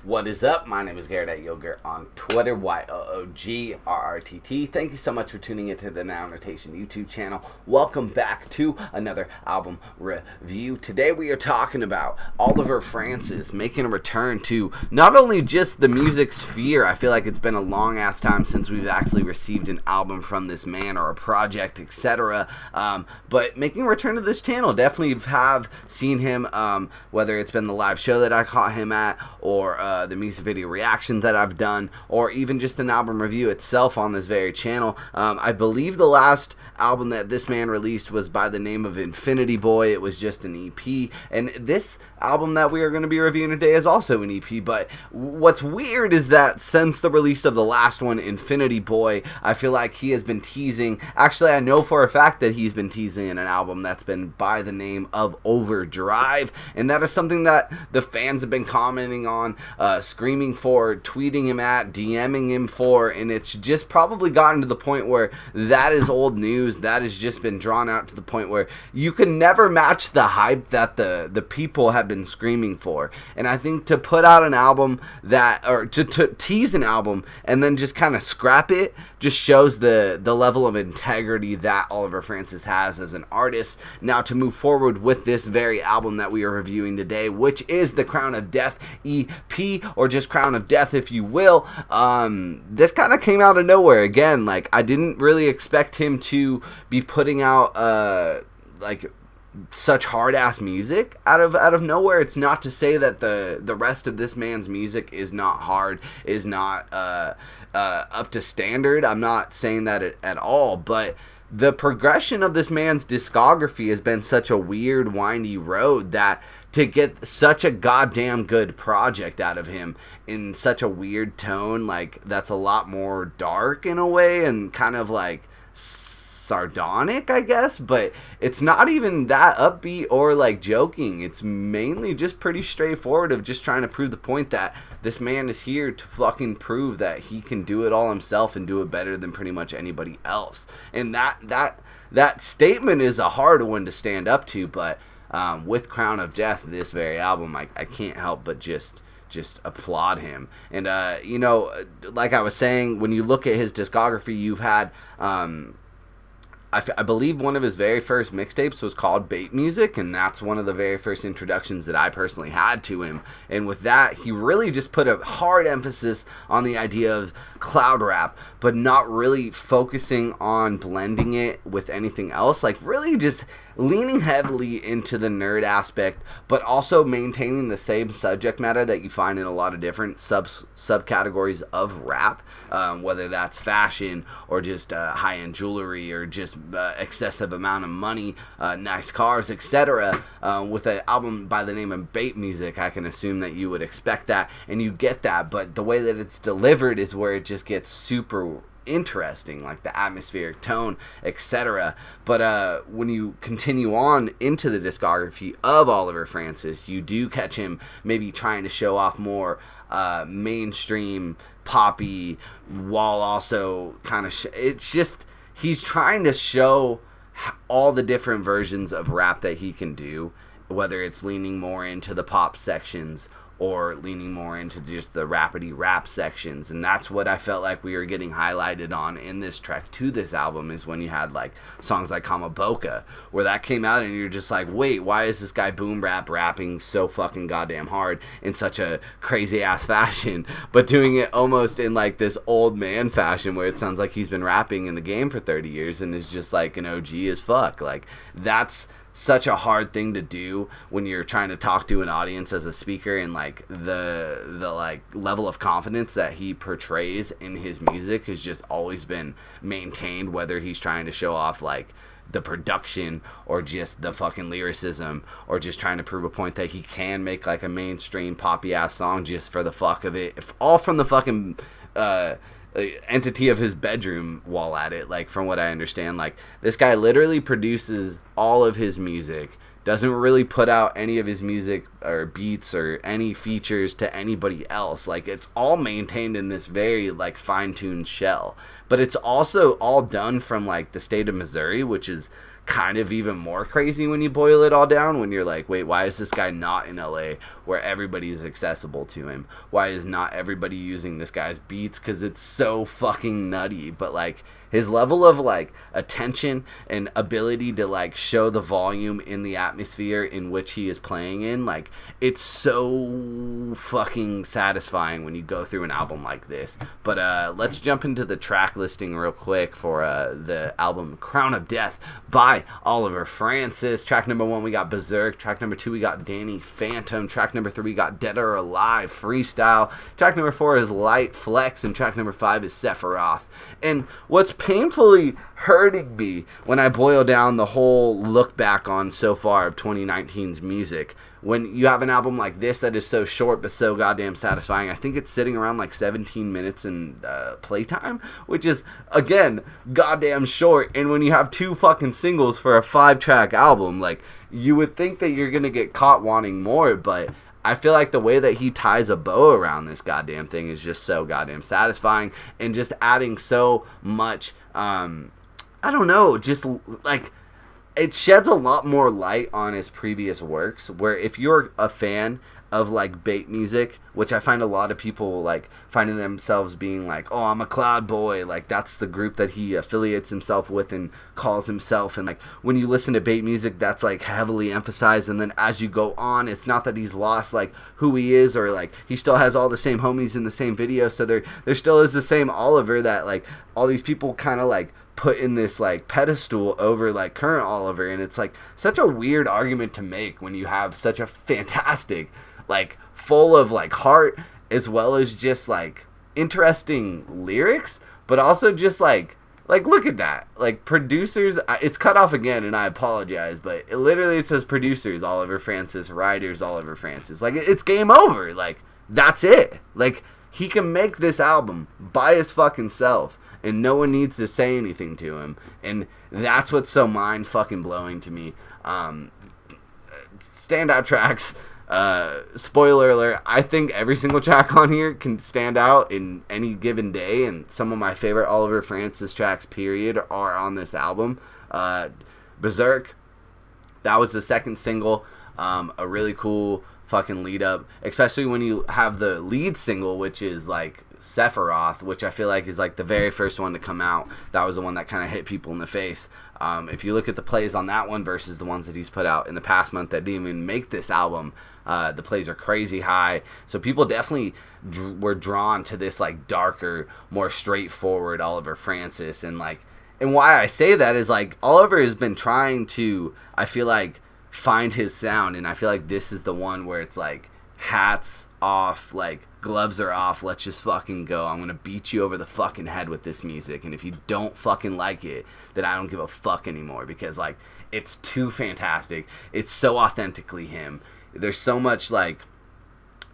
What is up? My name is Garrett at Yogurt on Twitter, YOOGRRTT. Thank you so much for tuning into the Now Notation YouTube channel. Welcome back to another album review. Today we are talking about Oliver Francis making a return to not only just the music sphere. I feel like it's been a long ass time since we've actually received an album from this man or a project, etc. But making a return to this channel. Definitely have seen him, whether it's been the live show that I caught him at, or the music video reactions that I've done, or even just an album review itself on this very channel. I believe the last album that this man released was by the name of Infinity Boy. It was just an EP, and this album that we are going to be reviewing today is also an EP. But what's weird is that since the release of the last one, Infinity Boy, I feel like he has been teasing, actually I know for a fact that he's been teasing an album that's been by the name of Overdrive, and that is something that the fans have been commenting on, screaming for, tweeting him at, DMing him for, and it's just probably gotten to the point where that is old news. That has just been drawn out to the point where you can never match the hype that the people have been screaming for. And I think to put out an album that, or to tease an album and then just kind of scrap it, just shows the level of integrity that Oliver Francis has as an artist. Now to move forward with this very album that we are reviewing today, which is the Crown of Death EP, or just Crown of Death if you will. This kind of came out of nowhere. Again, like, I didn't really expect him to be putting out like such hard ass music out of nowhere. It's not to say that the rest of this man's music is not hard, is not up to standard. I'm not saying that at all, but the progression of this man's discography has been such a weird, windy road that to get such a goddamn good project out of him in such a weird tone, like, that's a lot more dark in a way and kind of like sardonic, I guess, but it's not even that upbeat or like joking. It's mainly just pretty straightforward of just trying to prove the point that this man is here to fucking prove that he can do it all himself and do it better than pretty much anybody else. And that statement is a hard one to stand up to, but with Crown of Death, this very album, I can't help but just applaud him. And you know, like I was saying, when you look at his discography, you've had I believe one of his very first mixtapes was called Bait Music, and that's one of the very first introductions that I personally had to him. And with that, he really just put a hard emphasis on the idea of cloud rap, but not really focusing on blending it with anything else. Like, really just leaning heavily into the nerd aspect, but also maintaining the same subject matter that you find in a lot of different subcategories of rap, whether that's fashion or just high-end jewelry or just excessive amount of money, nice cars, etc. With an album by the name of Bait Music, I can assume that you would expect that, and you get that, but the way that it's delivered is where it just gets super interesting, like the atmospheric tone, etc. But when you continue on into the discography of Oliver Francis, you do catch him maybe trying to show off more mainstream poppy, while also kind of it's just he's trying to show all the different versions of rap that he can do, whether it's leaning more into the pop sections or leaning more into just the rapidy rap sections. And that's what I felt like we were getting highlighted on in this track to this album, is when you had like songs like Kamaboka, where that came out and you're just like, wait, why is this guy boom rap rapping so fucking goddamn hard in such a crazy ass fashion, but doing it almost in like this old man fashion where it sounds like he's been rapping in the game for 30 years and is just like an OG as fuck. Like, that's such a hard thing to do when you're trying to talk to an audience as a speaker, and like the like level of confidence that he portrays in his music has just always been maintained, whether he's trying to show off like the production or just the fucking lyricism, or just trying to prove a point that he can make like a mainstream poppy ass song just for the fuck of it, if all from the fucking entity of his bedroom while at it. Like, from what I understand, like, this guy literally produces all of his music, doesn't really put out any of his music or beats or any features to anybody else. Like, it's all maintained in this very like fine-tuned shell, but it's also all done from like the state of Missouri, which is kind of even more crazy when you boil it all down, when you're like, wait, why is this guy not in LA where everybody is accessible to him? Why is not everybody using this guy's beats? Because it's so fucking nutty. But like his level of like attention and ability to like show the volume in the atmosphere in which he is playing in, like it's so fucking satisfying when you go through an album like this. But let's jump into the track listing real quick for the album Crown of Death by Oliver Francis. Track number 1 we got Berserk. Track number 2 we got Danny Phantom. Track number 3 we got Dead or Alive Freestyle. Track number 4 is Light Flex, and track number 5 is Sephiroth. And what's painfully hurting me when I boil down the whole look back on so far of 2019's music, when you have an album like this that is so short but so goddamn satisfying, I think it's sitting around like 17 minutes in playtime, which is, again, goddamn short. And when you have 2 fucking singles for a 5-track album, like, you would think that you're gonna get caught wanting more, but I feel like the way that he ties a bow around this goddamn thing is just so goddamn satisfying, and just adding so much, I don't know, just like, it sheds a lot more light on his previous works, where if you're a fan of like bait music, which I find a lot of people like finding themselves being like, oh, I'm a Cloud Boy, like that's the group that he affiliates himself with and calls himself, and like when you listen to bait music, that's like heavily emphasized, and then as you go on, it's not that he's lost like who he is, or like he still has all the same homies in the same video, so there still is the same Oliver that like all these people kind of like put in this like pedestal over like current Oliver. And it's like such a weird argument to make when you have such a fantastic, like full of like heart, as well as just like interesting lyrics, but also just like look at that, like producers, it's cut off again and I apologize, but it says producers Oliver Francis, writers Oliver Francis. Like it's game over, like that's it. Like he can make this album by his fucking self and no one needs to say anything to him, and that's what's so mind fucking blowing to me. Standout tracks, spoiler alert, I think every single track on here can stand out in any given day, and some of my favorite Oliver Francis tracks period are on this album. Berserk, that was the second single, a really cool fucking lead up, especially when you have the lead single, which is like Sephiroth, which I feel like is like the very first one to come out. That was the one that kind of hit people in the face. If you look at the plays on that one versus the ones that he's put out in the past month that didn't even make this album, the plays are crazy high. So people definitely were drawn to this like darker, more straightforward Oliver Francis. And why I say that is like Oliver has been trying to, I feel like, find his sound, and I feel like this is the one where it's like hats off, like gloves are off, let's just fucking go. I'm gonna beat you over the fucking head with this music, and if you don't fucking like it, then I don't give a fuck anymore, because like it's too fantastic. It's so authentically him. There's so much like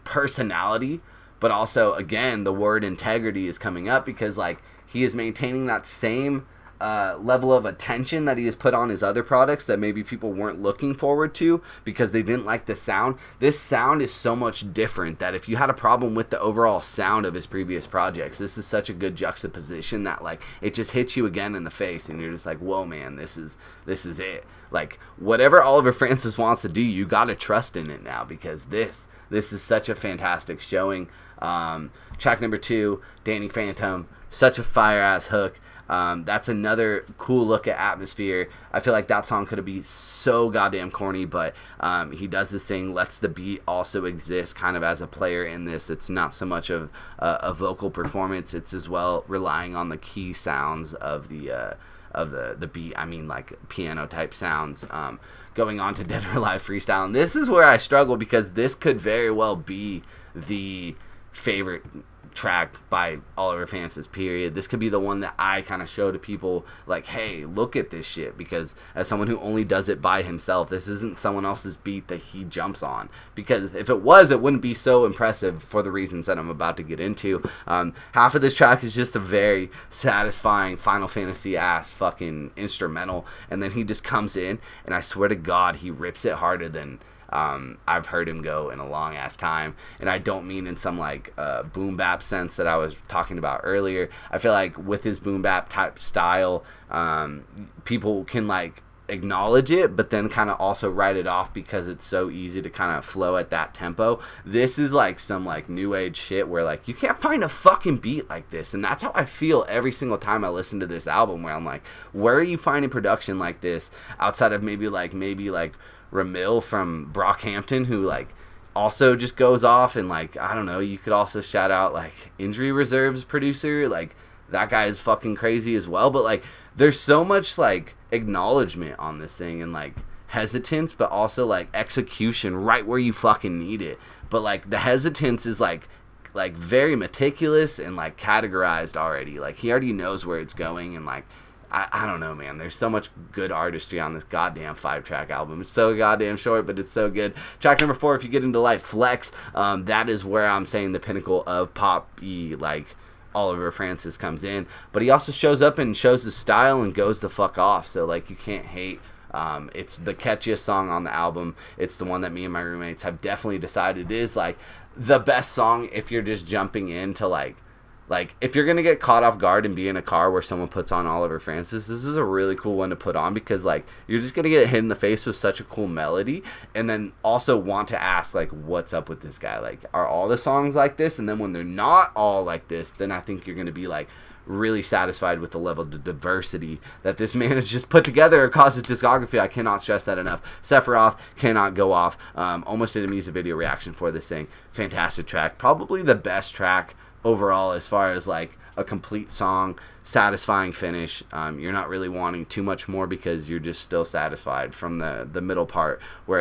personality, but also again the word integrity is coming up, because like he is maintaining that same level of attention that he has put on his other products that maybe people weren't looking forward to because they didn't like the sound. This sound is so much different that if you had a problem with the overall sound of his previous projects, this is such a good juxtaposition that like it just hits you again in the face, and you're just like, whoa man, this is it. Like whatever Oliver Francis wants to do, you gotta trust in it now, because this is such a fantastic showing. Track number 2, Danny Phantom, such a fire ass hook. That's another cool look at atmosphere. I feel like that song could be so goddamn corny, but he does this thing, lets the beat also exist kind of as a player in this. It's not so much of a vocal performance, it's as well relying on the key sounds of the beat. I mean like piano type sounds. Going on to Dead or Alive Freestyle, and this is where I struggle, because this could very well be the favorite track by Oliver Francis period. This could be the one that I kind of show to people, like, hey, look at this shit, because as someone who only does it by himself, this isn't someone else's beat that he jumps on, because if it was, it wouldn't be so impressive for the reasons that I'm about to get into. Half of this track is just a very satisfying Final Fantasy ass fucking instrumental, and then he just comes in, and I swear to God, he rips it harder than I've heard him go in a long ass time. And I don't mean in some like boom bap sense that I was talking about earlier. I feel like with his boom bap type style, people can like acknowledge it, but then kind of also write it off because it's so easy to kind of flow at that tempo. This is like some like new age shit where like you can't find a fucking beat like this, and that's how I feel every single time I listen to this album, where I'm like, where are you finding production like this outside of maybe like Ramil from Brockhampton, who like also just goes off, and like I don't know, you could also shout out like Injury Reserve's producer, like that guy is fucking crazy as well. But like there's so much like acknowledgement on this thing, and like hesitance, but also like execution right where you fucking need it. But like the hesitance is like very meticulous and like categorized already. Like he already knows where it's going, and like I don't know, man. There's so much good artistry on this goddamn 5-track album. It's so goddamn short, but it's so good. Track number 4, If You Get Into Light, Flex. That is where I'm saying the pinnacle of pop-y, like Oliver Francis comes in, but he also shows up and shows the style and goes the fuck off. So like you can't hate. It's the catchiest song on the album. It's the one that me and my roommates have definitely decided is like the best song if you're just jumping into like if you're gonna get caught off guard and be in a car where someone puts on Oliver Francis, this is a really cool one to put on, because like you're just gonna get hit in the face with such a cool melody, and then also want to ask like, what's up with this guy? Like, are all the songs like this? And then when they're not all like this, then I think you're gonna be like really satisfied with the level of diversity that this man has just put together across his discography. I cannot stress that enough. Sephiroth cannot go off. Almost did a music video reaction for this thing. Fantastic track. Probably the best track overall as far as like a complete song, satisfying finish. You're not really wanting too much more because you're just still satisfied from the middle part, where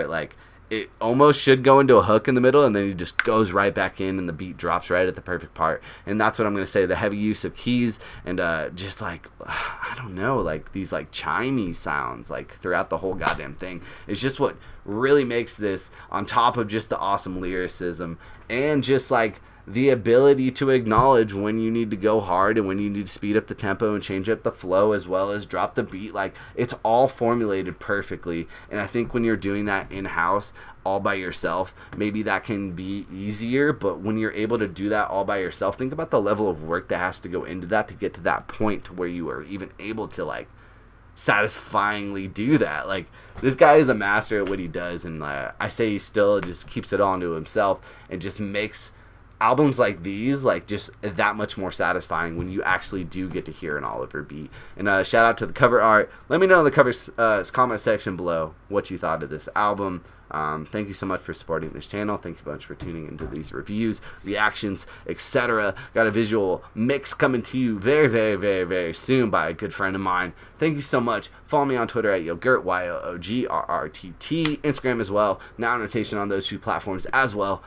it almost should go into a hook in the middle, and then it just goes right back in and the beat drops right at the perfect part. And that's what I'm going to say. The heavy use of keys and just like, I don't know, like these like chimey sounds like throughout the whole goddamn thing is just what really makes this, on top of just the awesome lyricism and just like the ability to acknowledge when you need to go hard and when you need to speed up the tempo and change up the flow as well as drop the beat. Like, it's all formulated perfectly. And I think when you're doing that in-house all by yourself, maybe that can be easier. But when you're able to do that all by yourself, think about the level of work that has to go into that to get to that point to where you are even able to like satisfyingly do that. Like, this guy is a master at what he does, and I say he still just keeps it on to himself and just makes albums like these like just that much more satisfying when you actually do get to hear an Oliver beat. And shout out to the cover art. Let me know in the comment section below what you thought of this album. Thank you so much for supporting this channel. Thank you a bunch for tuning into these reviews, reactions, etc. Got a visual mix coming to you very, very, very, very soon by a good friend of mine. Thank you so much. Follow me on Twitter at Yoogurt, YOOGRRTT. Instagram as well. Now annotation on those two platforms as well.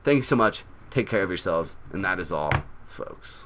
Thank you so much. Take care of yourselves. And that is all, folks.